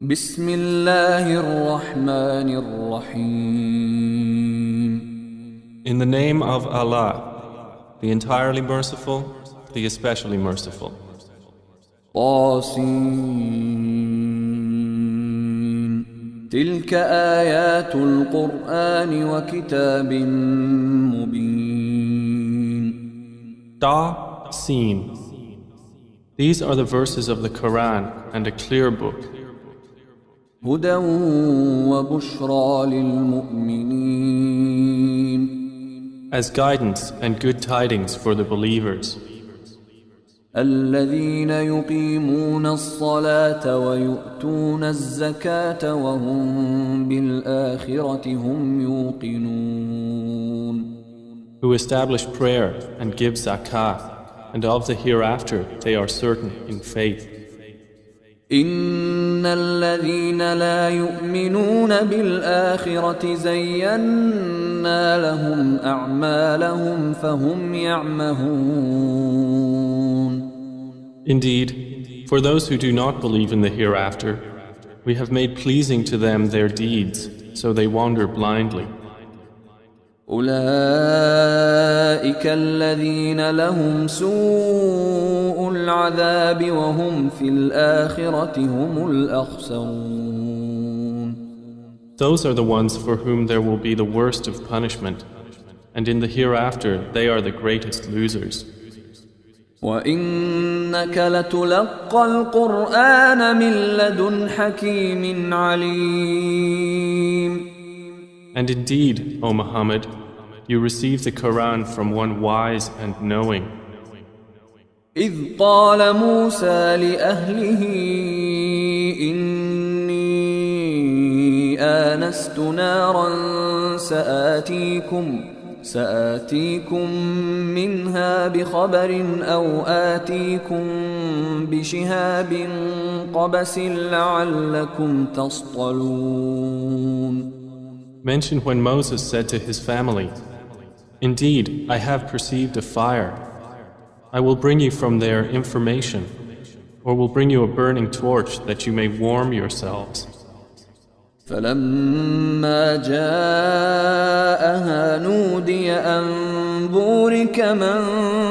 بسم الله الرحمن الرحيم. In the name of Allah, the entirely merciful, the especially merciful. طاسين تلك آيات القرآن وكتاب مبين. Ta, Sin. These are the verses of the Quran and a clear book, هدى وبشرى للمؤمنين. as guidance and good tidings for the believers, الذين يقيمون الصلاة ويؤتون الزكاة وهم بالآخرة هم يوقنون. who establish prayer and give zakah, and of the hereafter they are certain in faith. إن الذين لا يؤمنون بالآخرة زينا لهم أعمالهم فهم يعمهون. Indeed, for those who do not believe in the hereafter, we have made pleasing to them their deeds, so they wander blindly. أولئك الذين لهم سوء العذاب وهم في الآخرة هم الأخسرون. Those are the ones for whom there will be the worst of punishment, and in the hereafter they are the greatest losers. وإنك لتلقى القرآن من لدن حكيم عليم. And indeed, O Muhammad, you receive the Quran from one wise and knowing. إذ قال موسى لأهله إني آنست نارا سآتيكم منها بخبر أو آتيكم بشهاب قبس لعلكم تصطلون. Mention when Moses said to his family, "Indeed, I have perceived a fire. I will bring you from there information, or will bring you a burning torch that you may warm yourselves." فلما جاءها نودي أن بورك من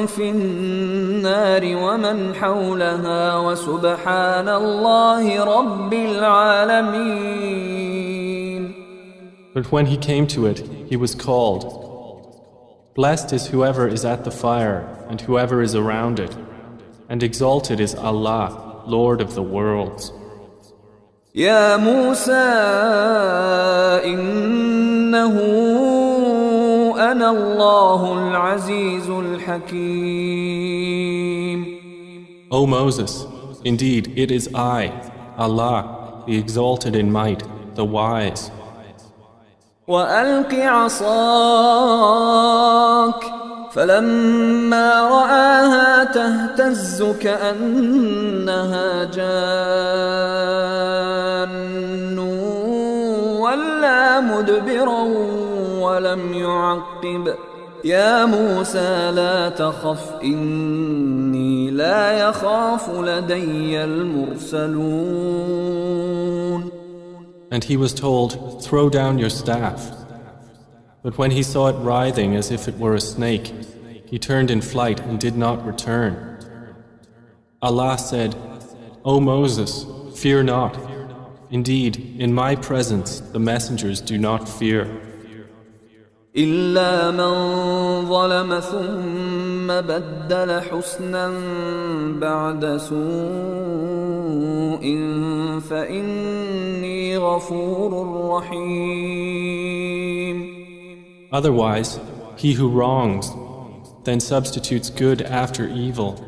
في النار ومن حولها وسبحان الله رب العالمين. But when he came to it, he was called, "Blessed is whoever is at the fire and whoever is around it, and exalted is Allah, Lord of the worlds." يا موسى إنه أنا الله العزيز الحكيم. O Moses, indeed it is I, Allah, the exalted in might, the wise. وألق عصاك فلما رآها تهتز كأنها جان ولا مدبرا ولم يعقب. يا موسى لا تخف إني لا يخاف لدي المرسلون. And he was told, "Throw down your staff." But when he saw it writhing as if it were a snake, he turned in flight and did not return. Allah said, "O Moses, fear not. Indeed, in my presence the messengers do not fear. إلا من ظلم ثم بدل حسنا بعد سوء فإني غفور رحيم. Otherwise, he who wrongs, then substitutes good after evil.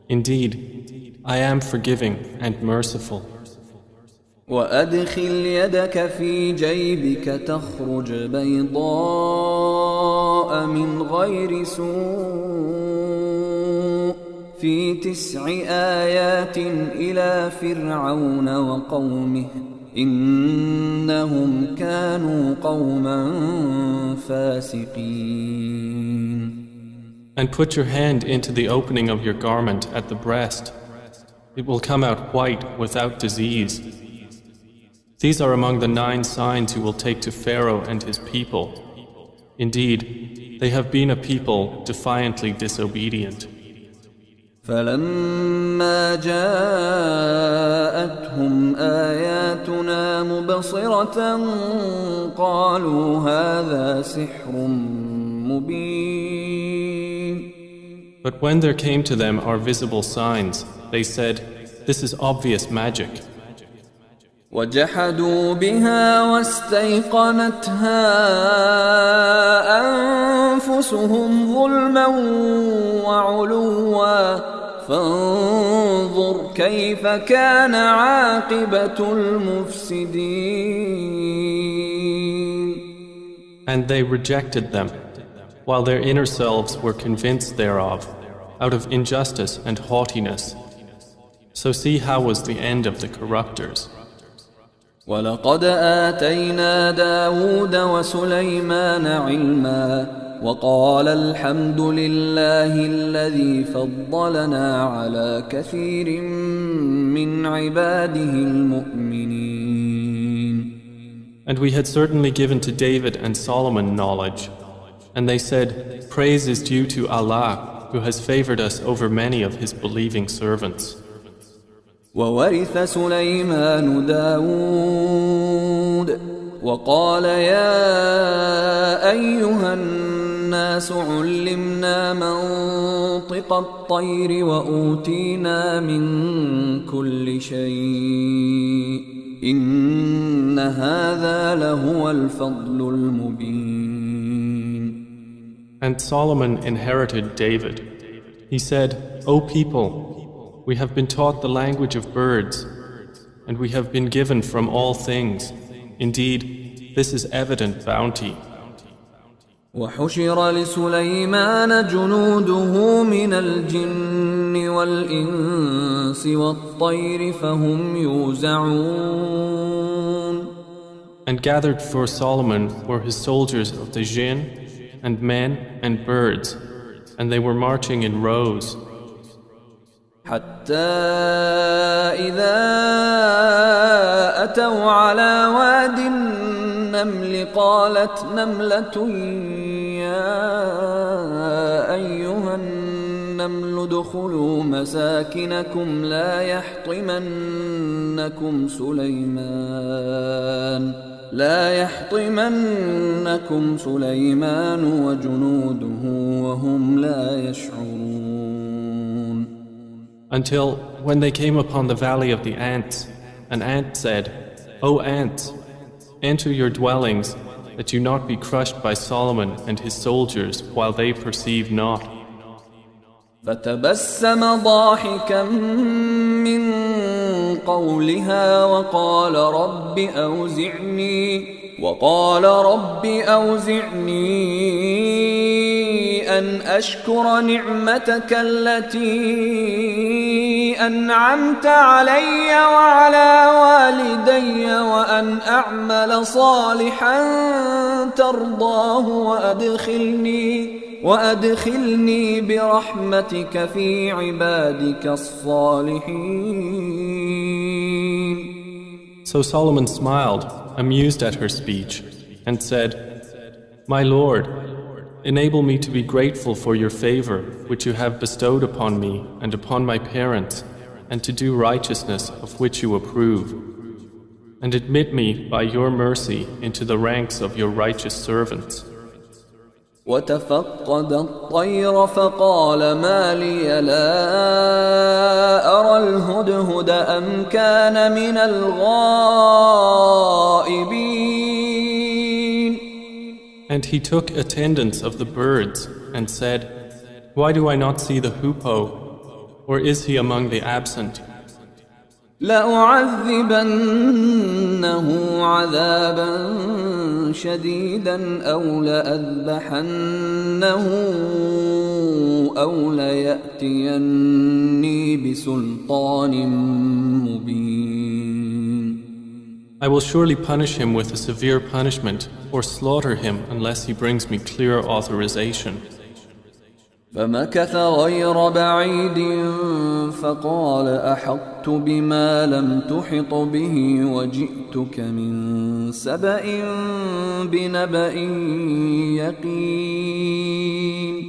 Indeed, I am forgiving and merciful. وأدخل يدك في جيبك تخرج بيضاء من غير سوء في 9 آيات إلى فرعون وقومه إنهم كانوا قوما فاسقين. And put your hand into the opening of your garment at the breast. It will come out white without disease. These are among the 9 signs you will take to Pharaoh and his people. Indeed, they have been a people defiantly disobedient. فلما جاءتهم آياتنا مبصرة قالوا هذا سحر مبين. But when there came to them our visible signs, they said, "This is obvious magic." وجحدوا بها واستيقنتها أنفسهم ظلما وعلوا فانظر كيف كان عاقبة المفسدين. And they rejected them, while their inner selves were convinced thereof, out of injustice and haughtiness. So see how was the end of the corruptors. ولقد آتينا داود وسليمان علما وقال الحمد لله الذي فضلنا على كثير من عباده المؤمنين. And we had certainly given to David and Solomon knowledge. And they said, "Praise is due to Allah, who has favored us over many of his believing servants." وورث سليمان داود وقال يا أيها الناس علمنا منطق الطير وأوتينا من كل شيء إن هذا لهو الفضل المبين. And Solomon inherited David. He said, "O people, we have been taught the language of birds, and we have been given from all things. Indeed, this is evident bounty." وحشر لسليمان جنوده من الجن والإنس والطير فهم يوزعون. And gathered for Solomon were his soldiers of the jinn, and men and birds, and they were marching in rows. حتى إذا أتوا على واد النمل قالت نملة يا أيها النمل ادخلوا مساكنكم لا يحطمنكم سليمان وجنوده وهم لا يشعرون. Until when they came upon the valley of the ants, an ant said, "O ants, enter your dwellings, that you not be crushed by Solomon and his soldiers while they perceive not." فتبسم ضاحكا من قولها وقال رب أوزعني أن أشكر نعمتك التي أنعمت علي وعلى والدي وأن أعمل صالحا ترضاه وأدخلني برحمتك في عبادك الصالحين. So Solomon smiled, amused at her speech, and said, "My Lord, enable me to be grateful for your favor which you have bestowed upon me and upon my parents, and to do righteousness of which you approve. And admit me by your mercy into the ranks of your righteous servants." وتفقد الطير فقال ما لي لا أرى الهدهد أم كان من الغائبين. And he took attendance of the birds and said, "Why do I not see the hoopoe? Or is he among the absent?" لأعذبنه عذابا شديدا أو لأذبحنه أو ليأتيني بسلطان مبين. I will surely punish him with a severe punishment or slaughter him unless he brings me clear authorization. فمكث غير بعيد فقال أحطت بما لم تحط به وجئتك من سبأ بنبأ يقين.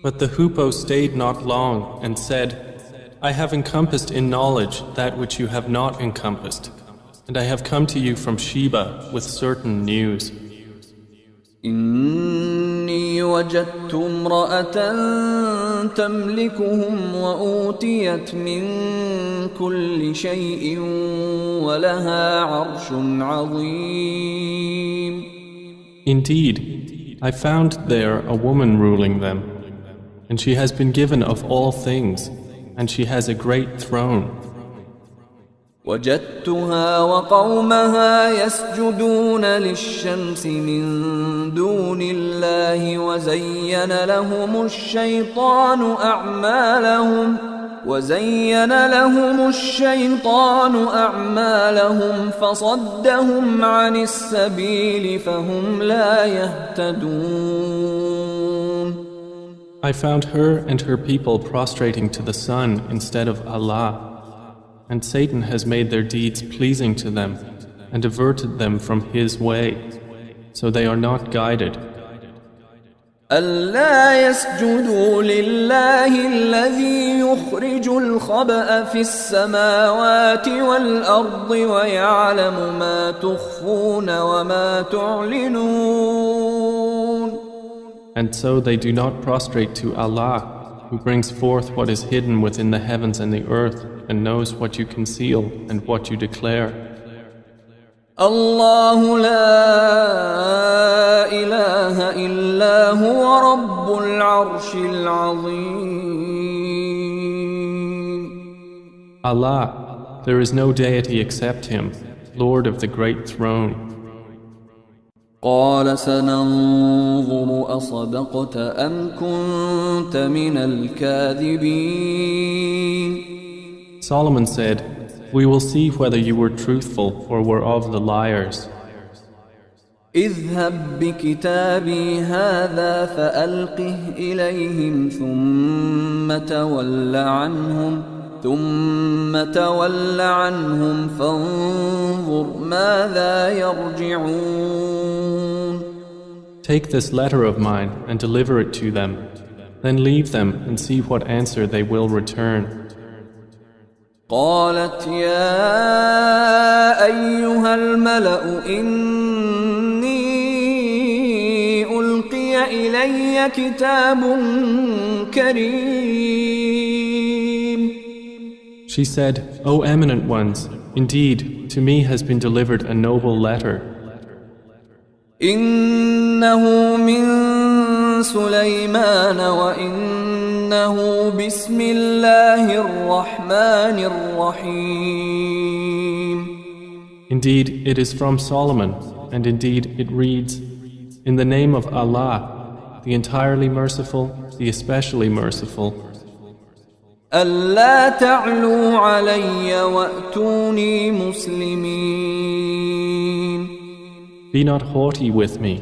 But the hoopoe stayed not long and said, I have encompassed in knowledge that which you have not encompassed, and I have come to you from Sheba with certain news. إني وجدت امرأة تملكهم وأوتيت من كل شيء ولها عرش عظيم. Indeed, I found there a woman ruling them, and she has been given of all things, and she has a great throne. وجدتها وقومها يسجدون للشمس من دون الله وزين لهم الشيطان أعمالهم فصدهم عن السبيل فهم لا يهتدون. I found her and her people prostrating to the sun instead of Allah, and Satan has made their deeds pleasing to them and averted them from his way, so they are not guided. ألا يسجدوا لله الذي يخرج الخبأ في السماوات والأرض ويعلم ما تخفون وما تعلنون. And so they do not prostrate to Allah, who brings forth what is hidden within the heavens and the earth, and knows what you conceal and what you declare. الله لا إله إلا هو رب العرش العظيم. Allah, there is no deity except Him, Lord of the great throne. قال سننظر أصدقت أم كنت من الكاذبين. Solomon said, we will see whether you were truthful or were of the liars. اذهب بكتابي هذا فألقه إليهم ثم تول عنهم فانظر ماذا يرجعون. Take this letter of mine and deliver it to them, then leave them and see what answer they will return. قالت يا أيها الملأ إني ألقي إلي كتاب كريم. She said, O eminent ones, indeed, to me has been delivered a noble letter. إنه من سليمان وإنه بسم الله الرحمن الرحيم. Indeed, it is from Solomon, and indeed it reads, In the name of Allah, the entirely merciful, the especially merciful. ألا تعلوا علي وأتوني مسلمين. Be not haughty with me,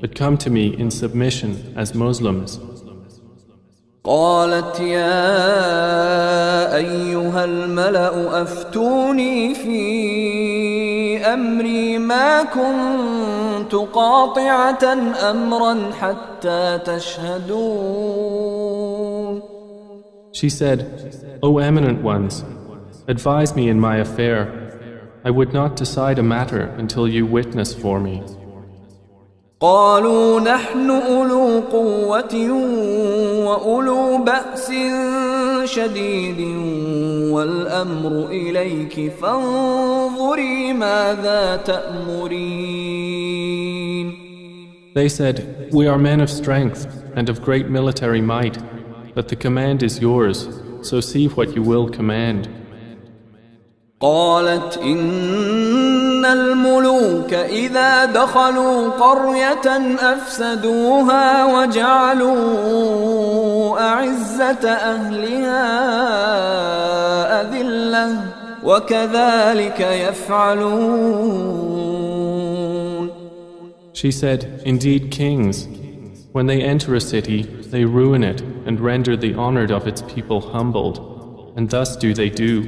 but come to me in submission as Muslims. قالت يا أيها الملأ أفتوني في أمري ما كنت قاطعة أمرا حتى تشهدون. She said, O eminent ones, advise me in my affair. I would not decide a matter until you witness for me. قالوا نحن أولو قوة وأولو بأس شديد والأمر إليك فانظري ماذا تأمرين. They said, We are men of strength and of great military might, but the command is yours, so see what you will command. قالت إن الملوك إذا دخلوا قرية أفسدوها وجعلوا أعزة أهلها أذلة وكذلك يفعلون. She said, Indeed, kings, When they enter a city, they ruin it and render the honored of its people humbled, and thus do they do.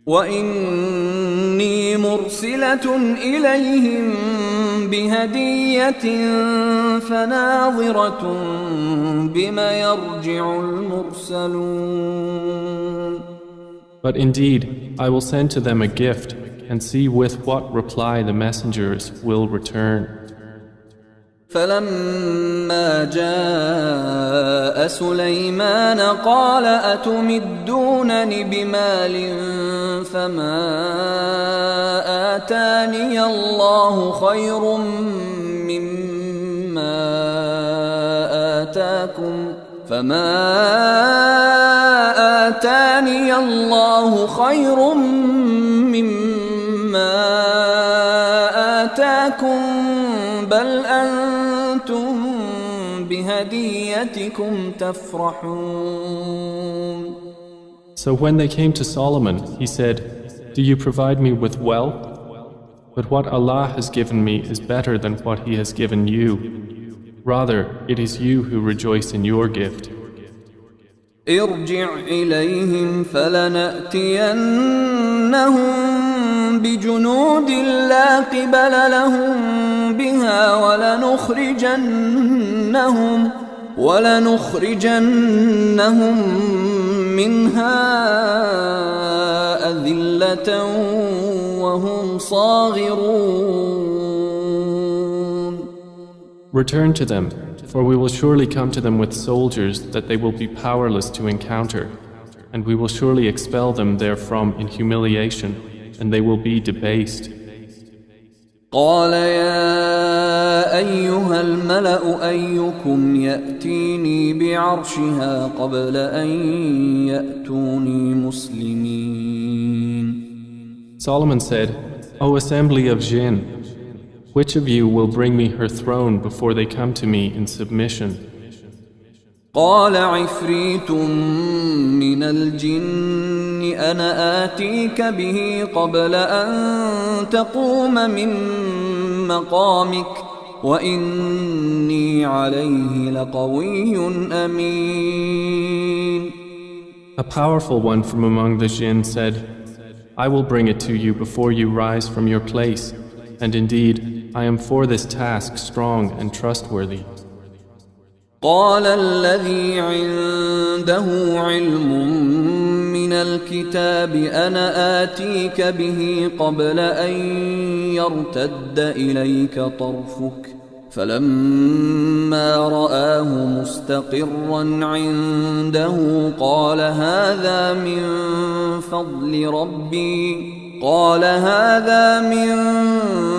وإني مرسلة إليهم بهدية فناظرة بما يرجع المرسلون. But indeed, I will send to them a gift and see with what reply the messengers will return. فلما جاء سليمان قال أتمدونني بمال فما آتاني الله خير مما آتاكم بل أنتم بهديتكم تفرحون. So when they came to Solomon, he said, "Do you provide me with wealth? But what Allah has given me is better than what He has given you. Rather, it is you who rejoice in your gift." ارجع إليهم فلنأتينهم بجنود لا قبل لهم بها ولنخرجنهم منها أذلة وهم صاغرون. Return to them, for we will surely come to them with soldiers that they will be powerless to encounter, and we will surely expel them therefrom in humiliation, and they will be debased. قال يا أيها الملأ أيكم يأتيني بعرشها قبل أن يأتوني مسلمين. Solomon said, O assembly of jinn, which of you will bring me her throne before they come to me in submission? قال عفريت من الجن أنا آتيك به قبل أن تقوم من مقامك وإني عليه لقوي أمين. A powerful one from among the jinn said, I will bring it to you before you rise from your place, and indeed I am for this task strong and trustworthy. قال الذي عنده علم من الكتاب أنا آتيك به قبل أن يرتد إليك طرفك فلما رآه مستقرا عنده قال هذا من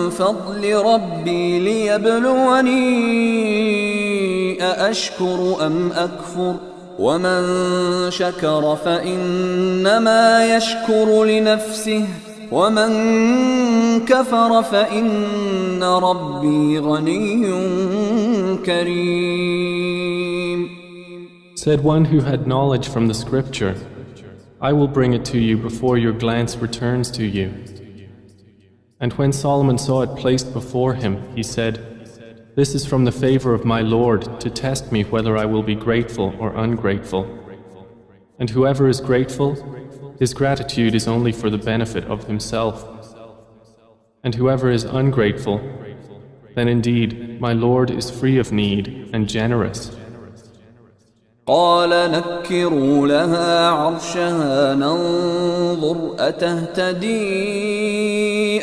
فضل ربي ليبلوني أأشكر أم أكفر ومن شكر فإنما يشكر لنفسه ومن كفر فإن ربي غني كريم. Said one who had knowledge from the scripture, I will bring it to you before your glance returns to you. And when Solomon saw it placed before him, he said, This is from the favor of my Lord to test me whether I will be grateful or ungrateful. And whoever is grateful, his gratitude is only for the benefit of himself. And whoever is ungrateful, then indeed my Lord is free of need and generous. قال نكروا لها عرشها ننظر أتهتدي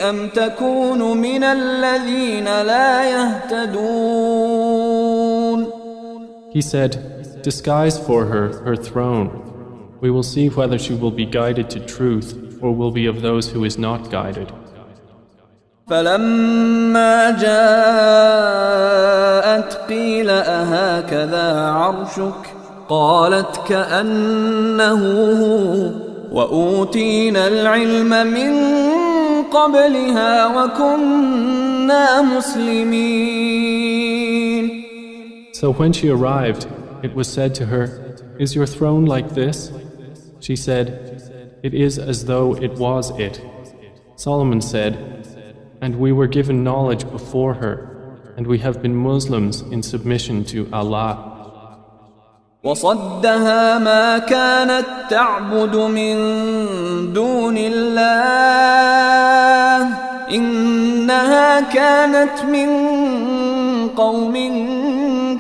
أم تكون من الذين لا يهتدون. He said, Disguise for her throne. We will see whether she will be guided to truth or will be of those who is not guided. فلما جاءت قيل أهكذا عرشك قالت كأنه هو وأوتينا العلم من قبلها وكنا مسلمين. So when she arrived, it was said to her, Is your throne like this? She said, It is as though it was it. Solomon said, And we were given knowledge before her, and we have been Muslims in submission to Allah. وصدها ما كانت تعبد من دون الله إنها كانت من قوم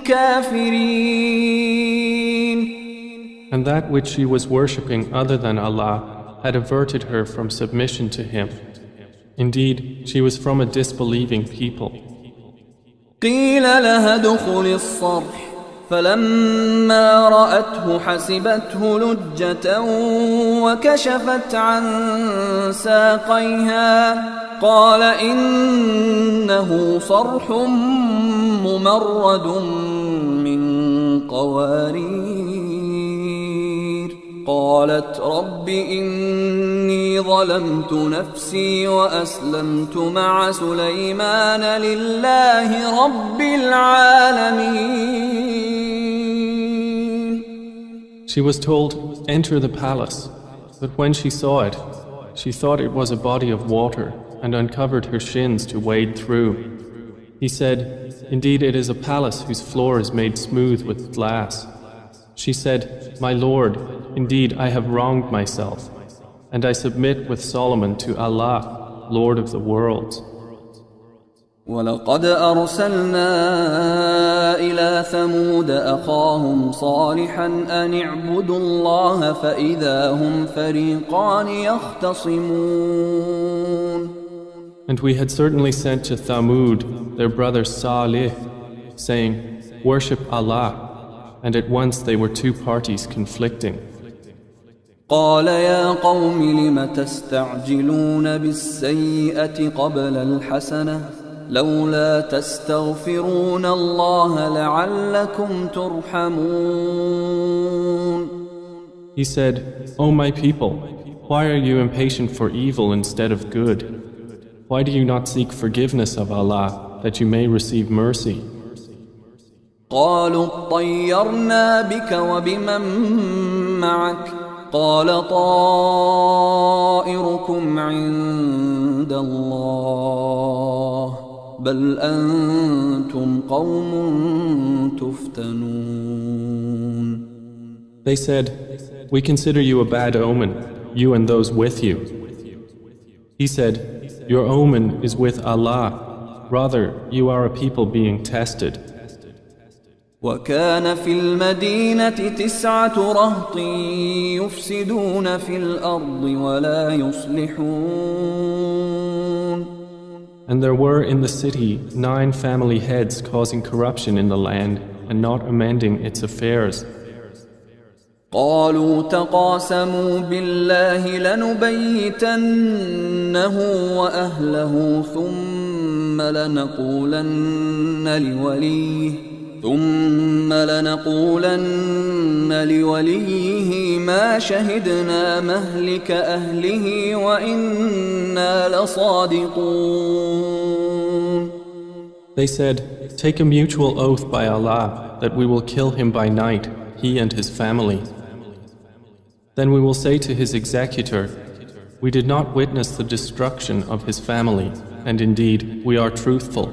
كافرين. And that which she was worshipping other than Allah had averted her from submission to Him. Indeed, she was from a disbelieving people. قيل لها ادخل الصرح فلما رأته حسبته لجة وكشفت عن ساقيها قال إنه صرح ممرد من قوارير قالت رب إني ظلمت نفسي وأسلمت مع سليمان لله رب العالمين. She was told, enter the palace, but when she saw it, she thought it was a body of water and uncovered her shins to wade through. He said, indeed it is a palace whose floor is made smooth with glass. She said, my Lord, indeed I have wronged myself, and I submit with Solomon to Allah, Lord of the worlds. ولقد أرسلنا إلى ثمود أخاهم صالحا أن اعبدوا الله فإذا هم فريقان يختصمون. And we had certainly sent to Thamud their brother Salih, saying, worship Allah. And at once they were two parties conflicting. قال يا قوم لم تستعجلون بالسيئة قبل الحسنة لولا تستغفرون الله لعلكم ترحمون. He said, O my people, why are you impatient for evil instead of good? Why do you not seek forgiveness of Allah that you may receive mercy? قالوا اطيرنا بك وبمن معك قال طائركم عند الله بل أنتم قوم تفتنون. They said, we consider you a bad omen, you and those with you. He said, your omen is with Allah, rather you are a people being tested. وكان في المدينة 9 رهط يفسدون في الأرض ولا يصلحون. And there were in the city 9 family heads causing corruption in the land and not amending its affairs. قالوا تقاسموا بالله لنبيتنه وأهله ثم لنقولن لوليه ما شهدنا مهلك أهله وإنا لصادقون. They said, take a mutual oath by Allah that we will kill him by night, he and his family. Then we will say to his executor, we did not witness the destruction of his family, and indeed we are truthful.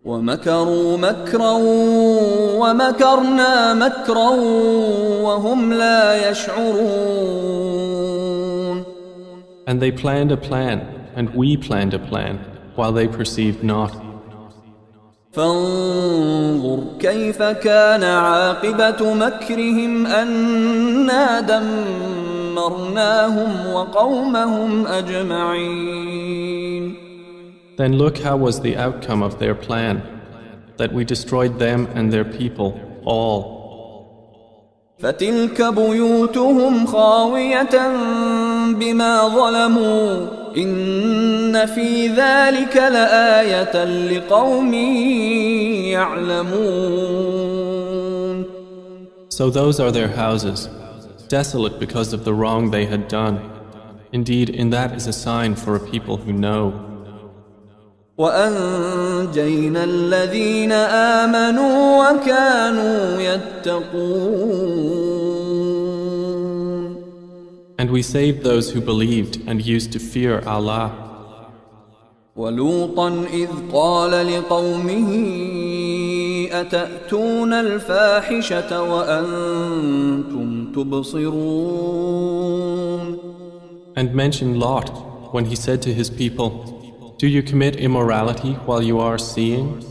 ومكروا مكرا ومكرنا مكرا وهم لا يشعرون. And they planned a plan, and we planned a plan, while they perceived not. فانظر كيف كان عاقبة مكرهم أنا دمرناهم وقومهم أجمعين. Then look how was the outcome of their plan, that we destroyed them and their people, all. فتلك بيوتهم خاوية بما ظلموا إن في ذلك لآية لقوم يعلمون. So those are their houses, desolate because of the wrong they had done. Indeed, in that is a sign for a people who know. وأنجينا الذين آمنوا وكانوا يتقون. And we saved those who believed and used to fear Allah. ولوطا إذ قال لقومه أتأتون الفاحشة وأنتم تبصرون. And mention Lot when he said to his people, do you commit immorality while you are seeing?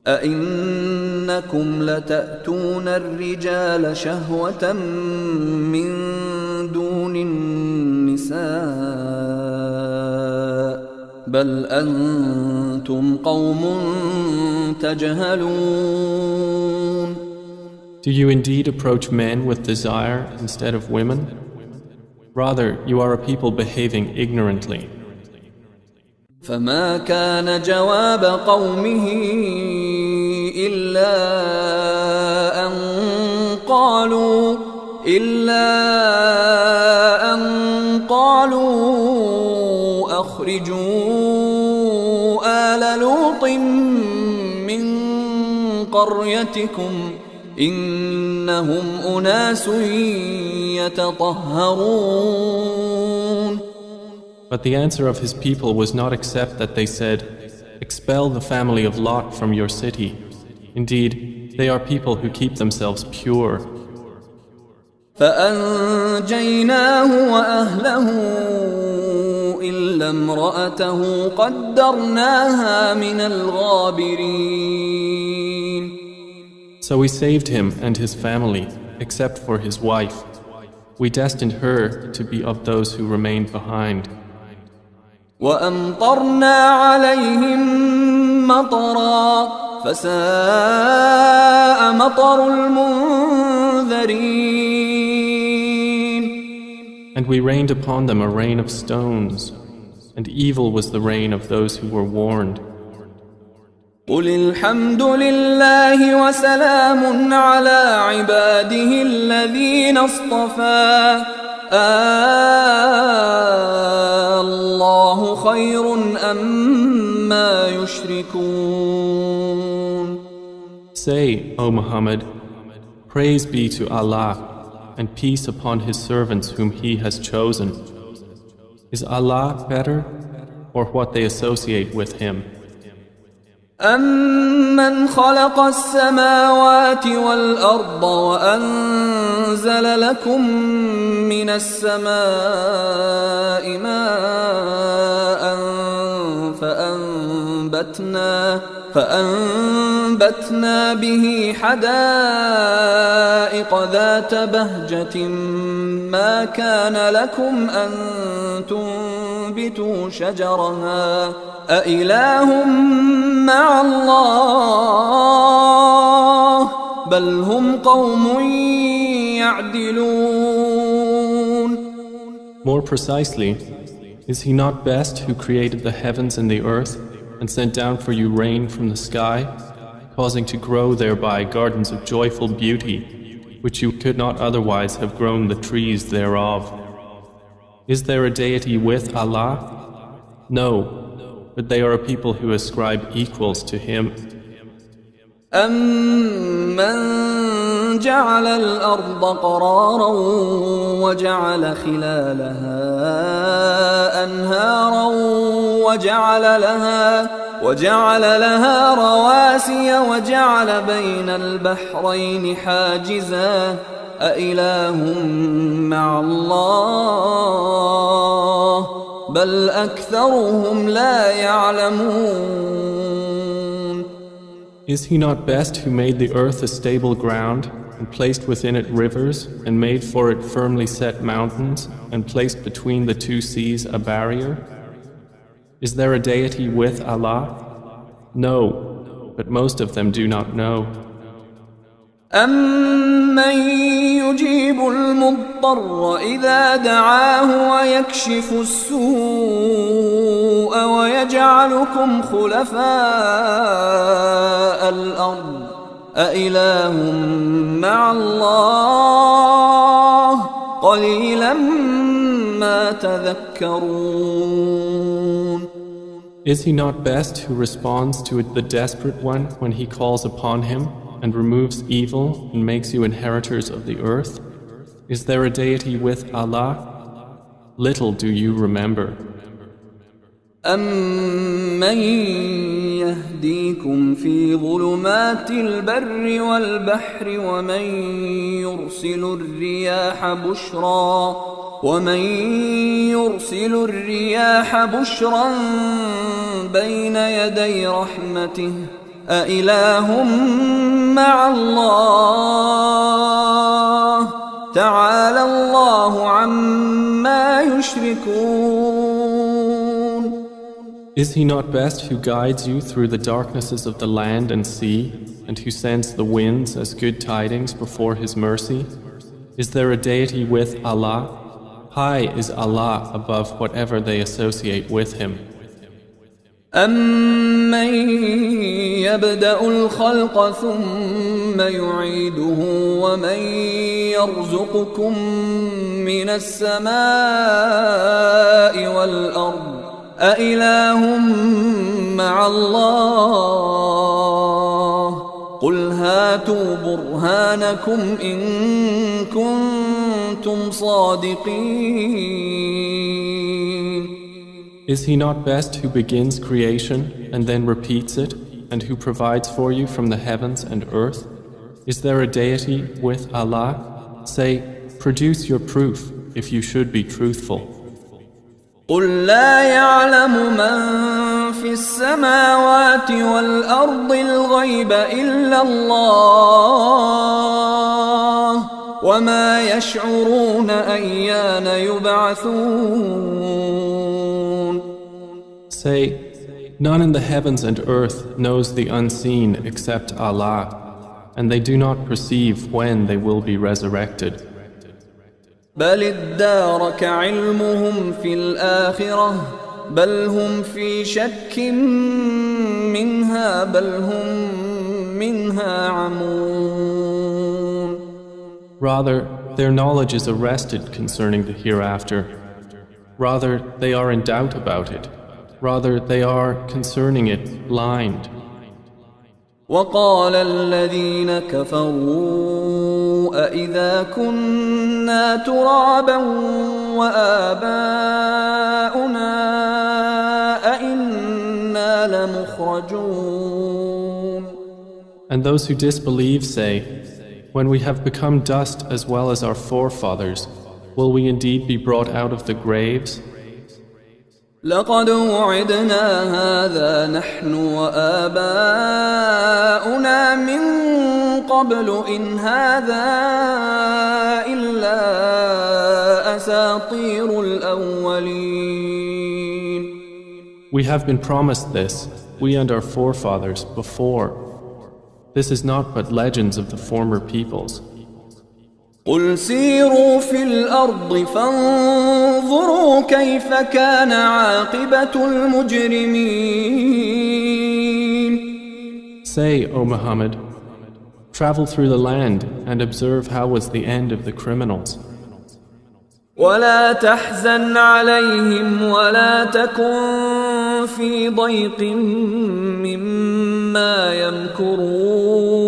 أئنكم لتأتون الرجال شهوة من دون النساء بل أنتم قوم تجهلون. Do you indeed approach men with desire instead of women? Rather, you are a people behaving ignorantly. فما كان جواب قومه إلا أن قالوا أخرجوا آل لوط من قريتكم إنهم أناس يتطهرون. But the answer of his people was not except that they said, expel the family of Lot from your city. Indeed, they are people who keep themselves pure. فأنجيناه وأهله إلا امرأته قدرناها من الغابرين. So we saved him and his family, except for his wife. We destined her to be of those who remained behind. وأمطرنا عليهم مطرا فساء مطر المنذرين. And we rained upon them a rain of stones, and evil was the rain of those who were warned. قل الحمد لله وسلام على عباده الذين اصطفى الله خير أما يشركون. Say, O Muhammad, praise be to Allah and peace upon His servants whom He has chosen. Is Allah better or what they associate with Him? أَمَّنْ خَلَقَ السَّمَاوَاتِ وَالْأَرْضَ وَأَنزَلَ لَكُم مِّنَ السَّمَاءِ مَاءً فأنبتنا به حدائق ذات بهجة ما كان لكم أن تنبتوا شجرها أإله مع الله بل هم قوم يعدلون. More precisely, is He not best who created the heavens and the earth and sent down for you rain from the sky, causing to grow thereby gardens of joyful beauty, which you could not otherwise have grown the trees thereof? Is there a deity with Allah? No, but they are a people who ascribe equals to Him. أَمَّنْ جَعَلَ الْأَرْضَ قَرَارًا وَجَعَلَ خِلَالَهَا أَنْهَارًا وَجَعَلَ لَهَا رَوَاسِيَ وَجَعَلَ بَيْنَ الْبَحْرَيْنِ حَاجِزًا أَإِلَٰهٌ مَّعَ اللَّهِ بَلْ أَكْثَرُهُمْ لَا يَعْلَمُونَ. Is He not best who made the earth a stable ground and placed within it rivers and made for it firmly set mountains and placed between the two seas a barrier? Is there a deity with Allah? No, but most of them do not know. أَمَّن يُجِيبُ الْمُضْطَرَّ إِذَا دَعَاهُ وَيَكْشِفُ السُّوءَ وَيَجْعَلُكُمْ خُلَفَاءَ الْأَرْضِ أَإِلَٰهٌ مَّعَ اللَّهِ قَلِيلًا مَّا تَذَكَّرُونَ. Is He not best who responds to the desperate one when he calls upon Him, and removes evil and makes you inheritors of the earth? Is there a deity with Allah? Little do you remember. أَمَّن يَهْدِيكُمْ فِي ظُلُمَاتِ الْبَرِّ وَالْبَحْرِ ومن يرسل الرياح بشرا بين يدي رحمته أإله مع الله تعالى الله عما يشركون. Is he not best who guides you through the darknesses of the land and sea, and who sends the winds as good tidings before his mercy? Is there a deity with Allah? High is Allah above whatever they associate with him. أَمَّن يَبْدَأُ الْخَلْقَ ثُمَّ يُعِيدُهُ وَمَن يَرْزُقُكُم مِّنَ السَّمَاءِ وَالْأَرْضِ أَإِلَٰهٌ مَّعَ اللَّهِ قُلْ هَاتُوا بُرْهَانَكُمْ إِن كُنتُمْ صَادِقِينَ. Is he not best who begins creation and then repeats it, and who provides for you from the heavens and earth? Is there a deity with Allah? Say, produce your proof if you should be truthful. قُلْ لَا يَعْلَمُ مَنْ فِي السَّمَاوَاتِ وَالْأَرْضِ الْغَيْبَ إِلَّا اللَّهُ وَمَا يَشْعُرُونَ أَيَّانَ يُبْعَثُونَ. Say, none in the heavens and earth knows the unseen except Allah, and they do not perceive when they will be resurrected. بل ادارك علمهم في الآخرة بل هم في شك منها بل هم منها عمون. Rather, their knowledge is arrested concerning the hereafter. Rather, they are in doubt about it. Rather, they are concerning it blind. وقال الذين كفروا أإذا كنا ترابا وآباؤنا أإنا لمخرجون. And those who disbelieve say, when we have become dust as well as our forefathers, will we indeed be brought out of the graves? لقد وعدنا هذا نحن وآباؤنا من قبل إن هذا إلا أساطير الأولين. We have been promised this, we and our forefathers, before. This is not but legends of the former peoples. قل سيروا في الأرض فانظروا كيف كان عاقبة المجرمين. Say, O Muhammad, travel through the land and observe how was the end of the criminals. ولا تحزن عليهم ولا تكن في ضيق مما يمكرون.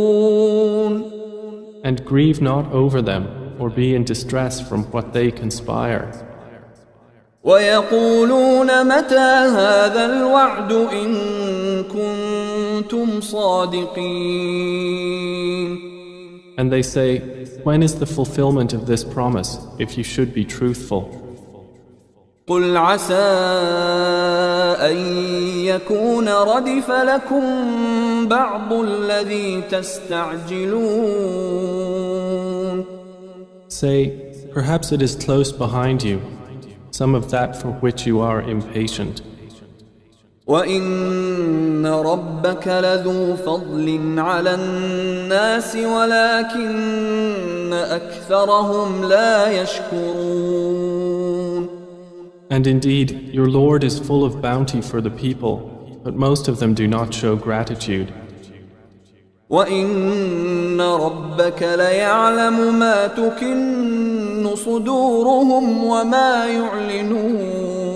And grieve not over them, or be in distress from what they conspire. ويقولون متى هذا الوعد إن كنتم صادقين. And they say, when is the fulfillment of this promise, if you should be truthful? قل عسى أن يكون ردف لكم بعض الذي تستعجلون. Say, perhaps it is close behind you, some of that for which you are impatient. وَإِنَّ رَبَّكَ لَذُو فَضْلٍ عَلَى النَّاسِ وَلَكِنَّ أَكْثَرَهُمْ لَا يَشْكُرُونَ. And indeed, your Lord is full of bounty for the people, but most of them do not show gratitude. وَإِنَّ رَبَّكَ لَيَعْلَمُ مَا تُكِنُّ صُدُورُهُمْ وَمَا يُعْلِنُونَ.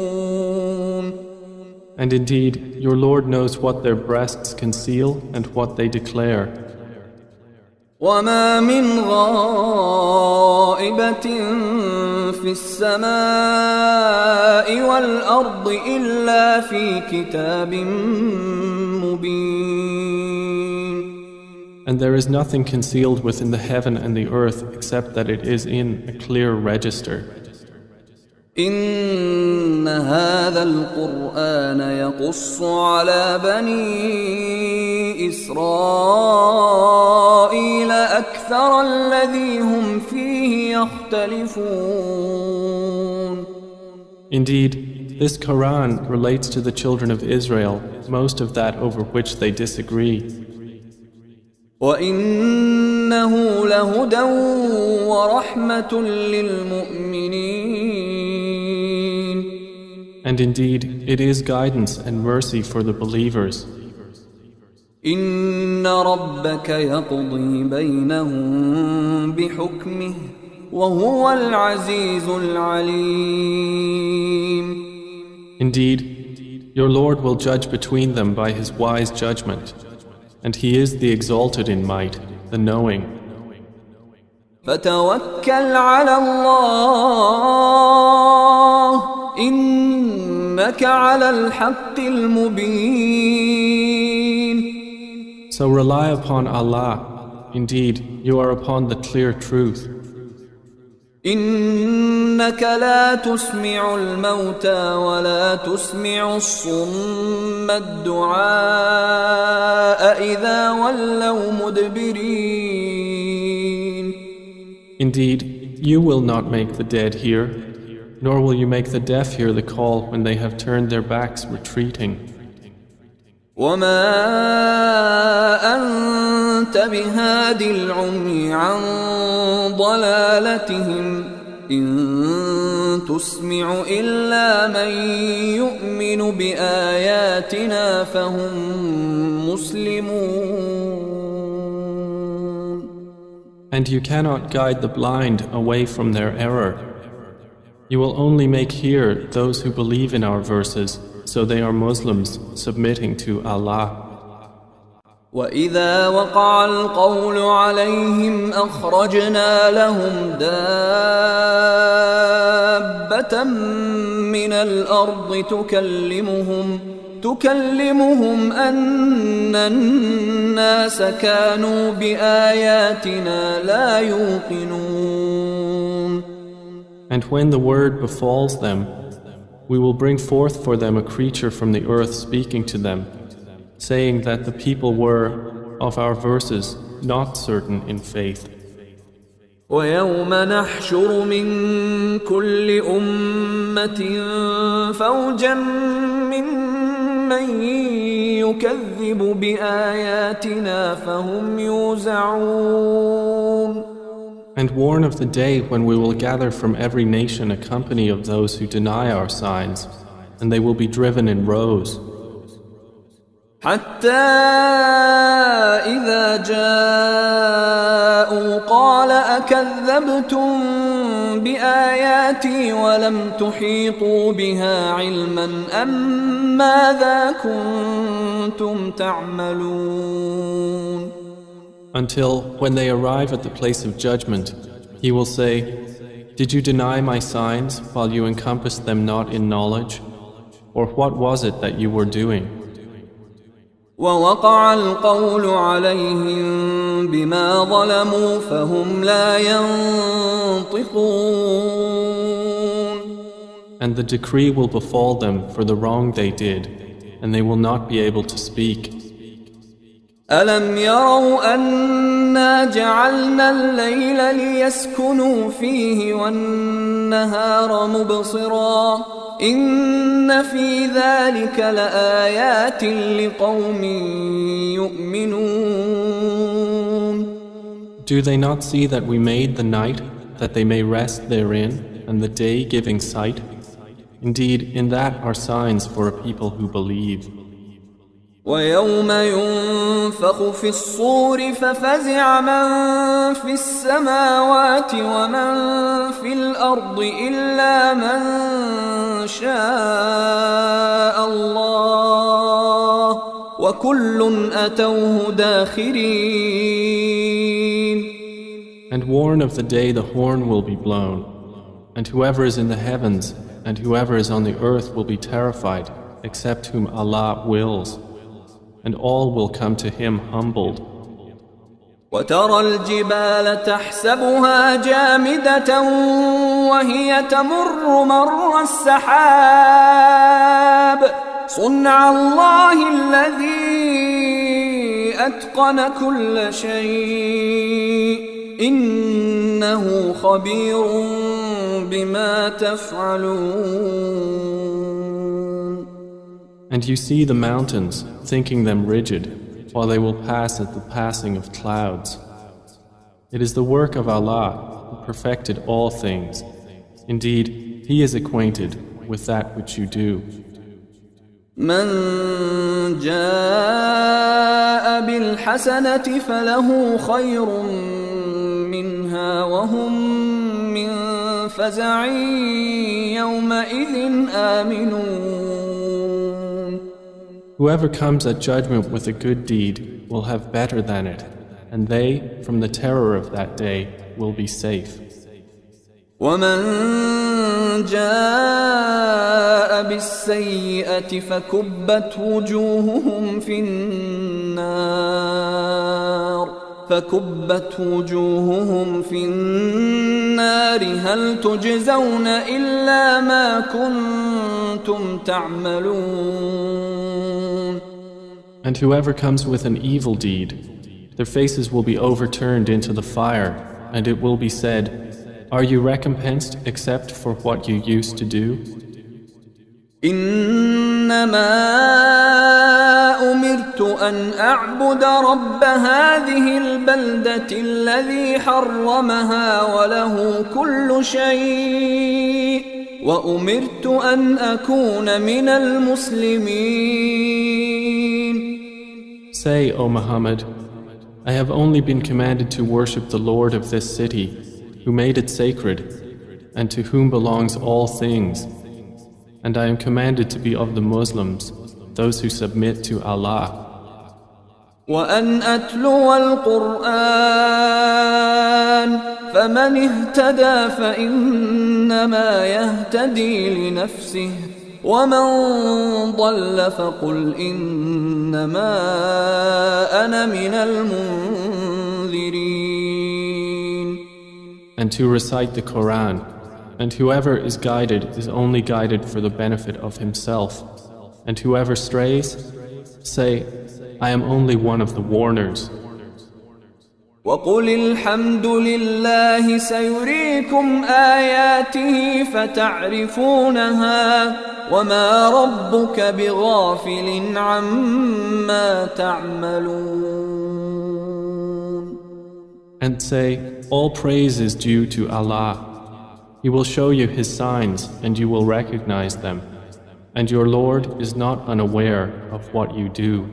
And indeed, your Lord knows what their breasts conceal and what they declare. وَمَا مِنْ غَائِبَةٍ في السماء والأرض إلا في كتاب مبين. And there is nothing concealed within the heaven and the earth except that it is in a clear register. إن هذا القرآن يقص على بني إسرائيل أكثر الذي هم فيه يختلفون. Indeed, this Quran relates to the children of Israel most of that over which they disagree. وإنه لهدى ورحمة للمؤمنين. And indeed, it is guidance and mercy for the believers. إن ربك يقضي بينهم بحكمه وهو العزيز العليم. Indeed, your Lord will judge between them by his wise judgment, and he is the exalted in might, the knowing. فتوكل على الله إنك على الحق المبين. So rely upon Allah. Indeed, you are upon the clear truth. إنك لا تسمع الموتى ولا تسمع الصم الدعاء إذا ولوا مدبرين. Indeed, you will not make the dead hear, nor will you make the deaf hear the call when they have turned their backs retreating. وما أنت بهاد العمي عن ضلالتهم إن تسمع إلا من يؤمن بآياتنا فهم مسلمون. And you cannot guide the blind away from their error. You will only make hear those who believe in our verses, so they are Muslims submitting to Allah. وإذا وقع القول عليهم أخرجنا لهم دابة من الأرض تكلمهم أن الناس كانوا بآياتنا لا يوقنون. And when the word befalls them, we will bring forth for them a creature from the earth speaking to them, saying that the people were, of our verses, not certain in faith. ويوم نحشر من كل أمة فوجا ممن يكذب بآياتنا فهم يوزعون. And warn of the day when we will gather from every nation a company of those who deny our signs, and they will be driven in rows. حتى إذا جاءوا قال أكذبتم بآياتي ولم تحيطوا بها علما أم ماذا كنتم تعملون. Until, when they arrive at the place of judgment, he will say, Did you deny my signs while you encompassed them not in knowledge? Or what was it that you were doing? ووقع القول عليهم بما ظلموا فهم لا ينطقون. And the decree will befall them for the wrong they did, and they will not be able to speak. ألم يروا أنا جعلنا الليل ليسكنوا فيه والنهار مبصرا إن في ذلك لآيات لقوم يؤمنون. Do they not see that we made the night that they may rest therein, and the day giving sight? Indeed, in that are signs for a people who believe. ويوم ينفخ في الصور ففزع من في السماوات ومن في الأرض إلا من شاء الله وكل أتوه داخرين. And warn of the day the horn will be blown. And whoever is in the heavens and whoever is on the earth will be terrified, except whom Allah wills, and all will come to Him humbled. وترى الجبال تحسبها جامدة وهي تمر مر السحاب صنع الله الذي أتقن كل شيء إنه خبير بما تفعلون. And you see the mountains, thinking them rigid, while they will pass at the passing of clouds. It is the work of Allah who perfected all things. Indeed, He is acquainted with that which you do. من جاء بالحسنة فله خير منها وهم من فزع يومئذ آمنون. Whoever comes at judgment with a good deed will have better than it, and they, from the terror of that day, will be safe. ومن جاء بالسيئة فكبت وجوههم في النار هل تجزون إلا ما كنتم تعملون. And whoever comes with an evil deed, their faces will be overturned into the fire, and it will be said, "Are you recompensed except for what you used to do?" إنما أمرت أن أعبد رب هذه البلدة الذي حرمها وله كل شيء وأمرت أن أكون من المسلمين. Say, O Muhammad, I have only been commanded to worship the Lord of this city, who made it sacred, and to whom belongs all things. And I am commanded to be of the Muslims, those who submit to Allah. وأن أتلو القرآن فمن اهتدى فإنما يهتدي لنفسه ومن ضل فقل إنما أنا من المنذرين. And to recite the Quran, and whoever is guided is only guided for the benefit of himself, and whoever strays, say, I am only one of the warners. وقل الحمد لله سيريكم آياته فتعرفونها وما ربك بغافل عما تعملون. And say, all praise is due to Allah. He will show you His signs and you will recognize them. And your Lord is not unaware of what you do.